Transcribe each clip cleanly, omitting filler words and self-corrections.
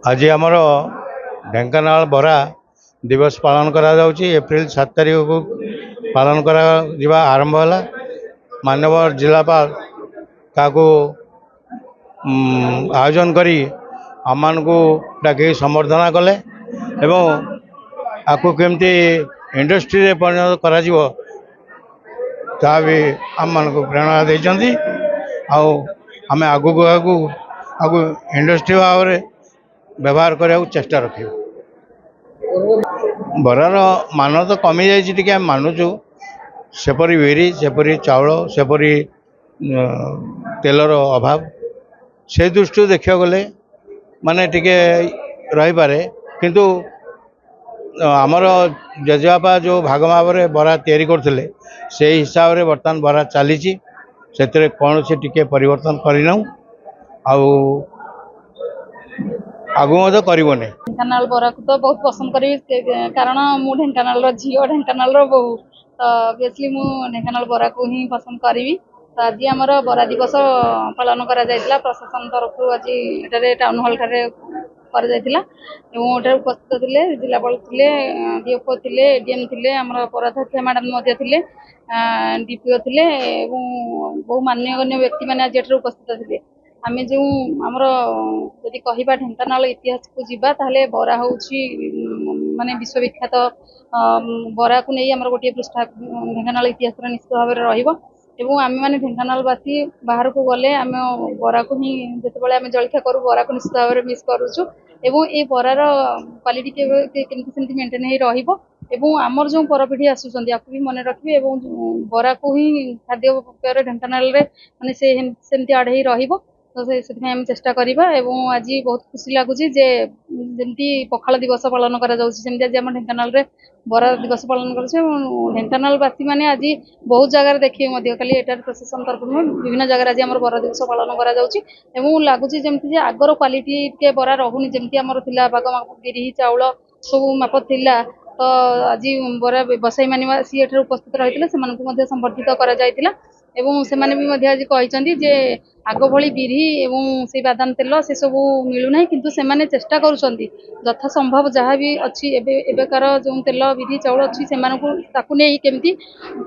आज आमर ढेंकानाल बरा दिवस पालन करा जाउची। एप्रिल 7 तारीख को पालन करा जिबा आरंभ होला। माननीय जिलापाल काको आयोजन करी आम को डाक संबर्धना कले एवं आपको केमती इंडस्ट्री परिणत करा जीवो ता भी आम को प्रेरणा देइचंती। आम आगु आगु आगु इंडस्ट्री भाव में व्यवहार करने चेष्टा रखियो। बरार मान तो कमी जाए मानुचु सेपरी बिरी सेपरी चाउल सेपरी तेलर अभाव से दृष्टि देखा गले माने टिके रही पारे किंतु आमर जेजेबापा जो भाग भाव में बरा तैयारी करते से हिसाब से बर्तमान बरा चली से कौन से टिके परिवर्तन करना आगु करने। ढेंकानाल बरा को तो बहुत पसंद करी कारण मु ढेंकानाल झील ढेंकानाल बहु तो ऑब्वियसली मु ढेंकानाल बरा को ही पसंद करी। तो आज आमर बरा दिवस पालन करा जायतिला प्रशासन तरफ आज एटारे टाउन हॉल ठारे कर जायतिला एवं एटारे उपस्थित थिले जिलापाल थिले डीएफओ थिले एडीएम थिले आमर पराध्यक्ष मैडम मध्य थिले डीपीओ थिले एवं बहु मान्यगण्य व्यक्ति माने आज एटारे उपस्थित थिले। आम जो आमर जदि कहवा ढेंकानाल इतिहास को जीवा ताहले बरा होउछि माने विश्वविख्यात बरा को नहीं आमर गोटे पृष्ठा ढेंकानाल इतिहास निश्चित भाव में रहिबो एवं आम मैंने ढेंकानालवासी बाहर को गले आम बरा को ही जिते आम जलखिया करूँ बरा को निश्चित भाव में मिस करुचु एवं ये बरार क्वालिटी केमती सेमती मेंटेन हो रहिबो एवं आमर जो परपीढ़ी आसुचंदी आपको भी मन रखिबे एवं बरा को ही खाद्य पेय ढेंकानाल रे माने से सेमती आड़े ही रहिबो। तो से चेष्टा करवा एवं आज बहुत खुशी लगुच जमी पखाल दिवस पालन कर आज आम ढेंकानाल रे बरा दिवस पालन कर ढेंकानालवासी मैंने आज बहुत जगह देखिए खाली एटार प्रशासन तरफ विभिन्न जगह आज आम बरा दिवस पालन कर लगुच जमी आगर क्वालिटी टे बरा रहुनी जमी आमर थिला बाग बिरी चाउल सब माप थिला। तो आज बरा व्यवसायी मैंने सी एठार उपस्थित रही संबर्धित करा जायतिला एवं से माने भी मध्य आज कहते जे आग भली बिरी एवं से बादाम तेल से सब मिलूना किंतु से माने चेष्टा करुछंती यथा संभव जहाँ भी अच्छी एबेकार जो तेल बिरी चाउल अच्छी से नहीं केमती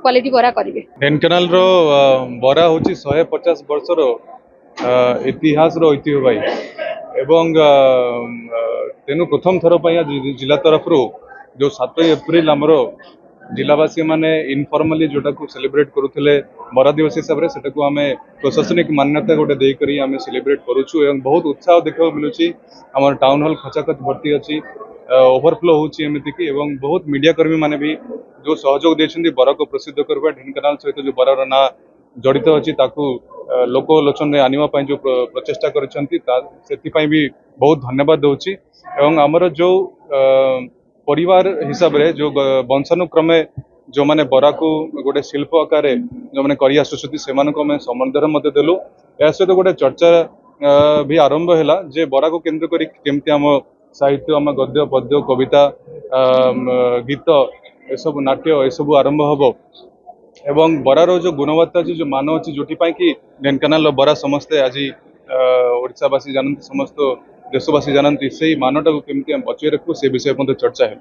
क्वालिटी बरा करेंगे। ढेंकानाल रो बरा होची 150 वर्षर इतिहास रो ऐतिह्यवाही एवं तेनु प्रथम थर जिला तरफ जो 7 एप्रिल आमर जिलावासी माने इनफॉर्मली जोटा को सेलिब्रेट करुले बरा दिवस हिसाब से आम प्रशासनिक मान्यता गोटे देकरी आम सेलिब्रेट करुचु एवं बहुत उत्साह देखा मिलूँ। आम टाउन हॉल खचाखच भर्ती अच्छी ओवरफ्लो होमती एवं बहुत मीडिया कर्मी माने भी जो सहयोग देते बरा को प्रसिद्ध करवा ढेंकानाल सहित जो बरार ना जड़ित अच्छी लोक लोचन में आने जो प्रचेषा कर भी बहुत धन्यवाद दूची एवं आमर जो परिवार हिसाब रे जो वंशानुक्रमे जो माने बरा को गोटे शिल्प आकार जो मैंने करी आसुछथि सेमानक संबर्धना देलु। या सहित गोटे चर्चा भी आरंभ है जे बरा को केन्द्र करी केमती आम साहित्य आम गद्य पद्य कविता गीत एसबू नाट्य एसबू आरंभ हम एवं बरार जो गुणवत्ता अच्छी जो मान अच्छी जो कि ढेंकानाल बरा समस्ते आज ओडिशावासी जानती समस्त देशवासी जानती से मानटा को केमती बचाई रखू से विषय चर्चा है।